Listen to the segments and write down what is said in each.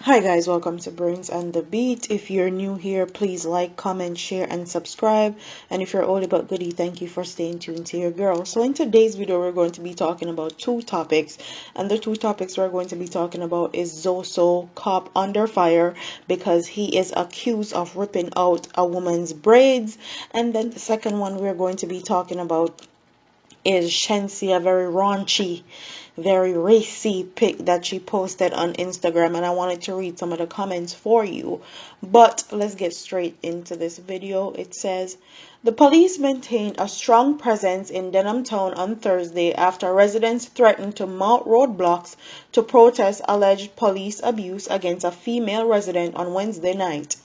Hi guys, welcome to Brains and the Beat. If you're new here, please like, comment, share, and subscribe. And if you're old but goodie, thank you for staying tuned to your girl. So in today's video, we're going to be talking about two topics. And the two topics we're going to be talking about is Zoso cop under fire because he is accused of ripping out a woman's braids. And then the second one we're going to be talking about is Shenseea, very raunchy, very racy pic that she posted on Instagram, and I wanted to read some of the comments for you. But let's get straight into this video. It says, the police maintained a strong presence in Denham Town on Thursday after residents threatened to mount roadblocks to protest alleged police abuse against a female resident on Wednesday night.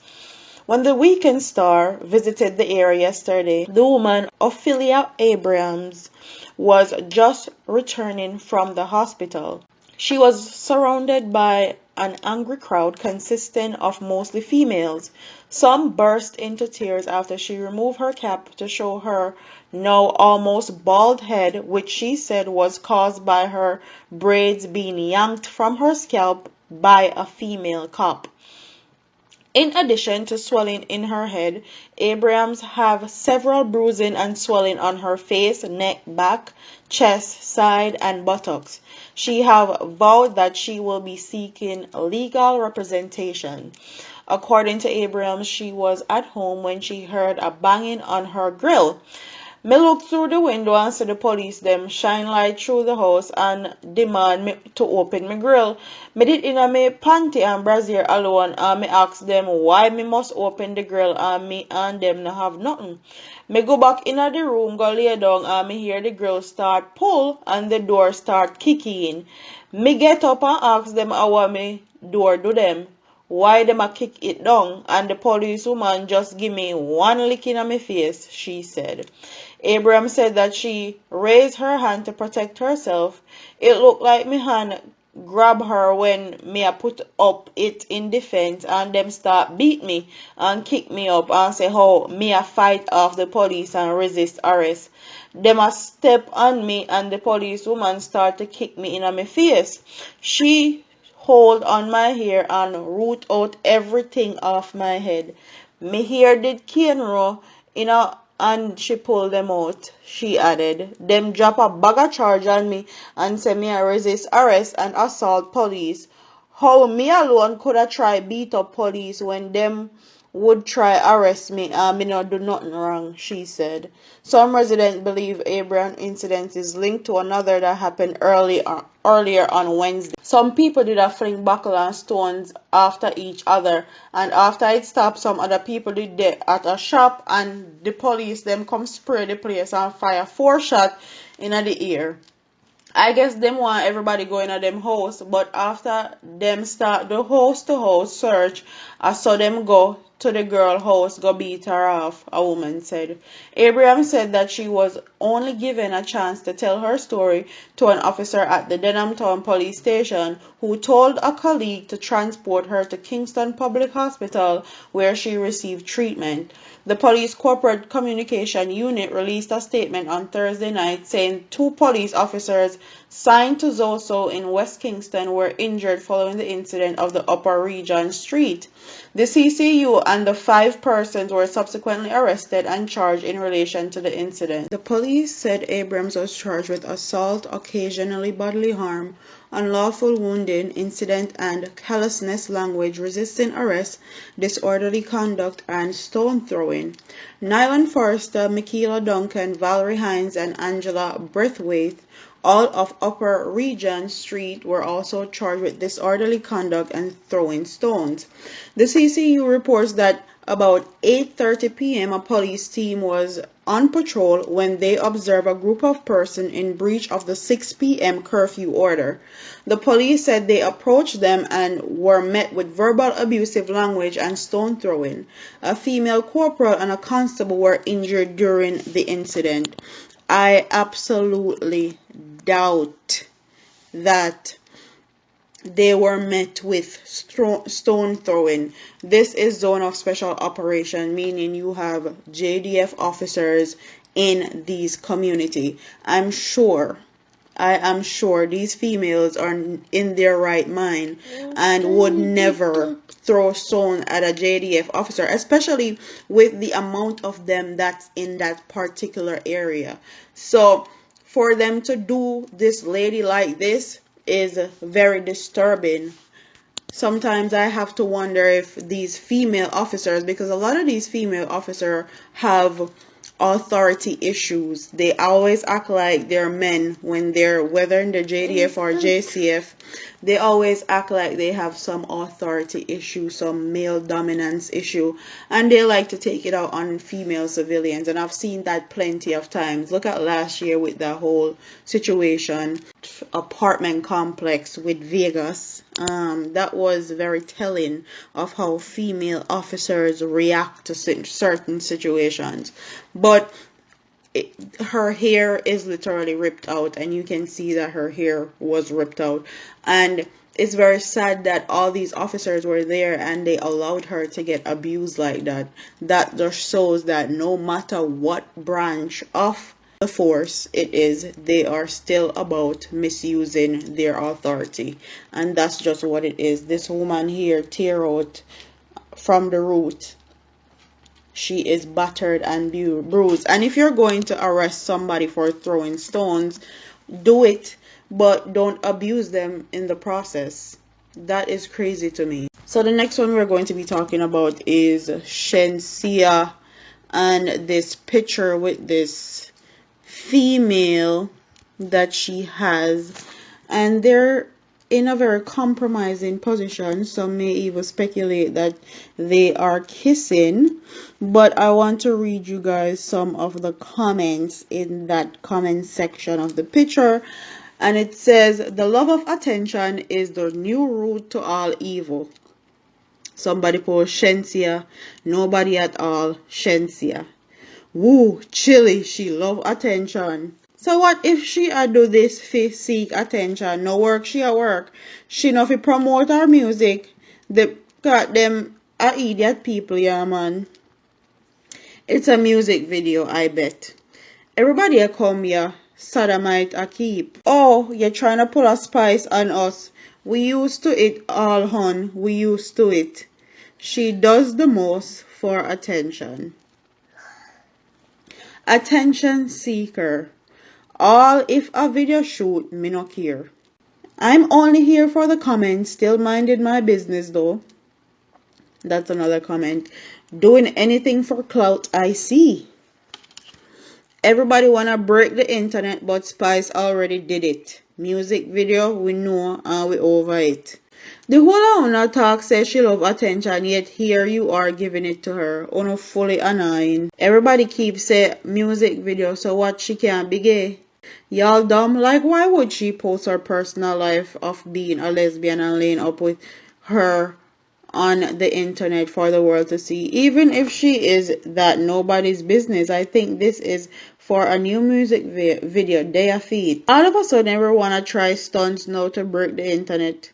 When the Weekend Star visited the area yesterday, the woman, Ophelia Abrams, was just returning from the hospital. She was surrounded by an angry crowd consisting of mostly females. Some burst into tears after she removed her cap to show her now almost bald head, which she said was caused by her braids being yanked from her scalp by a female cop. In addition to swelling in her head, Abrams have several bruising and swelling on her face, neck, back, chest, side, and buttocks. She have vowed that she will be seeking legal representation. According to Abrams, she was at home when she heard a banging on her grill. Me look through the window and see the police them shine light through the house and demand me to open my grill. Me did in a me panty and brassiere alone and me ask them why me must open the grill and me and them no have nothing. Me go back in the room, go lay down and me hear the grill start pull and the door start kicking. Me get up and ask them how me door do them. Why them a kick it down, and the police woman just give me one lick in my face, she said. Abrams said that she raised her hand to protect herself. It looked like me hand grab her when me a put up it in defense and them start beat me and kick me up and say how me a fight off the police and resist arrest. Them a step on me and the police woman start to kick me in my face. She hold on my hair and root out everything off my head. Me hair did cane row, and she pulled them out, she added. Them drop a bag of charge on me and say me I resist arrest and assault police. How me alone could I try beat up police when them would try arrest me and me not do nothing wrong, she said. Some residents believe Abraham incident is linked to another that happened earlier on Wednesday. Some people did a fling buckle and stones after each other, and after it stopped, some other people did that at a shop, and the police them come spray the place and fire 4 shots in the air. I guess them want everybody going at them house, but after them start the house to house search, I saw them go to the girl house go beat her off, a woman said. Abraham said that she was only given a chance to tell her story to an officer at the Denham Town police station who told a colleague to transport her to Kingston Public Hospital where she received treatment. The police corporate communication unit released a statement on Thursday night saying 2 police officers signed to Zoso in West Kingston were injured following the incident of the Upper Regent Street. The CCU and the 5 persons were subsequently arrested and charged in relation to the incident. The police said Abrams was charged with assault, occasionally bodily harm, unlawful wounding, incident and callousness language, resisting arrest, disorderly conduct, and stone throwing. Nyland Forrester, Michaela Duncan, Valerie Hines, and Angela Braithwaite, all of Upper Regent Street, were also charged with disorderly conduct and throwing stones. The CCU reports that about 8:30 p.m. a police team was on patrol when they observed a group of persons in breach of the 6 p.m. curfew order. The police said they approached them and were met with verbal abusive language and stone throwing. A female corporal and a constable were injured during the incident. I absolutely doubt that they were met with stone throwing. This is zone of special operation, meaning you have JDF officers in these community. I'm sure I am sure these females are in their right mind and would never throw stone at a JDF officer, especially with the amount of them that's in that particular area. So for them to do this lady like this is very disturbing. Sometimes I have to wonder if these female officers, because a lot of these female officers have authority issues. They always act like they're men when they're, whether in the JDF or JCF, they always act like they have some authority issue, some male dominance issue, and they like to take it out on female civilians. And I've seen that plenty of times. Look at last year with the whole situation, apartment complex with Vegas. That was very telling of how female officers react to certain situations. But her hair is literally ripped out, and you can see that her hair was ripped out. And it's very sad that all these officers were there and they allowed her to get abused like that. That just shows that no matter what branch of the force it is, they are still about misusing their authority. And that's just what it is. This woman here tear out from the root. She is battered and bruised. And if you're going to arrest somebody for throwing stones, do it, but don't abuse them in the process. That is crazy to me. So the next one we're going to be talking about is Shenseea, and this picture with this female that she has, and they're in a very compromising position. Some may even speculate that they are kissing, but I want to read you guys some of the comments in that comment section of the picture. And it says, the love of attention is the new root to all evil. Somebody post Shenseea, nobody at all, Shenseea. Woo, chilly, she love attention. So what if she do this fi seek attention? No work, she at work. She no fi promote her music. They got them a idiot people, yeah man. It's a music video, I bet. Everybody a come here, sodomite a keep. Oh, you're trying to pull a spice on us. We used to it all, hon. We used to it. She does the most for attention. Attention seeker. All if a video shoot, me no care. I'm only here for the comments, still minding my business though. That's another comment. Doing anything for clout, I see. Everybody wanna break the internet, but Spice already did it. Music video, we know and we over it. The whole owner talk says she love attention, yet here you are giving it to her. Ono fully annoying. Everybody keeps say music video, so what, she can't be gay? Y'all dumb. Like, why would she post her personal life of being a lesbian and laying up with her on the internet for the world to see? Even if she is that nobody's business, I think this is for a new music video, Day of Feet. All of a sudden, everyone wanna try stunts now to break the internet.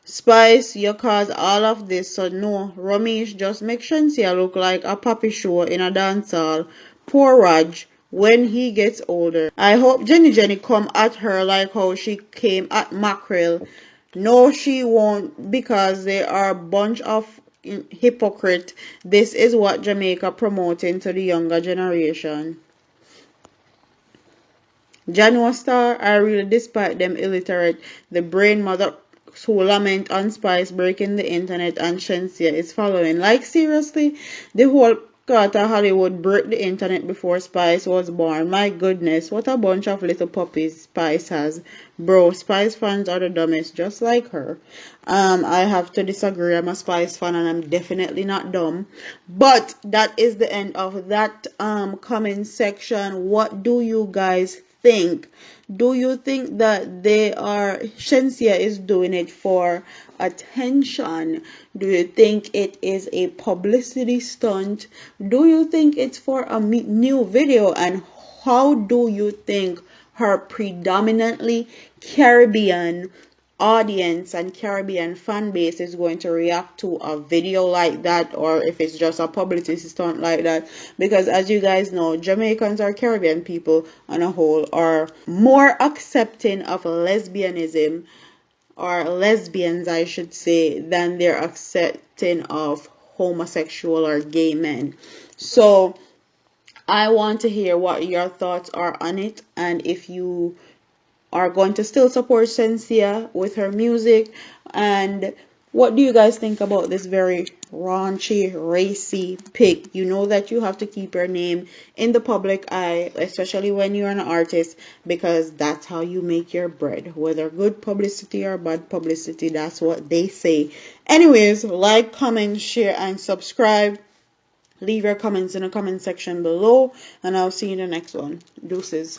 Spice, you cause all of this, so no. Ramesh, just make Shenseea look like a puppy show in a dance hall. Poor Raj, when he gets older. I hope Jenny come at her like how she came at Mackerel. No, she won't, because they are a bunch of hypocrite. This is what Jamaica promoting to the younger generation. Jano Star, I really despite them illiterate. The brain mother who lament on Spice breaking the internet and Shenseea is following. Like, seriously, the whole Carter Hollywood broke the internet before Spice was born. My goodness, what a bunch of little puppies Spice has. Bro, Spice fans are the dumbest, just like her. I have to disagree. I'm a Spice fan and I'm definitely not dumb. But that is the end of that comment section. What do you guys think? Do you think that Shenseea is doing it for attention? Do you think it is a publicity stunt? Do you think it's for a new video? And how do you think her predominantly Caribbean audience and Caribbean fan base is going to react to a video like that, or if it's just a publicity stunt like that. Because as you guys know, Jamaicans or Caribbean people on a whole are more accepting of lesbianism, or lesbians I should say, than they're accepting of homosexual or gay men. So I want to hear what your thoughts are on it, and if you are going to still support Shenseea with her music, and what do you guys think about this very raunchy, racy pic? You know that you have to keep your name in the public eye, especially when you're an artist, because that's how you make your bread. Whether good publicity or bad publicity, that's what they say. Anyways, like, comment, share, and subscribe. Leave your comments in the comment section below, and I'll see you in the next one. Deuces.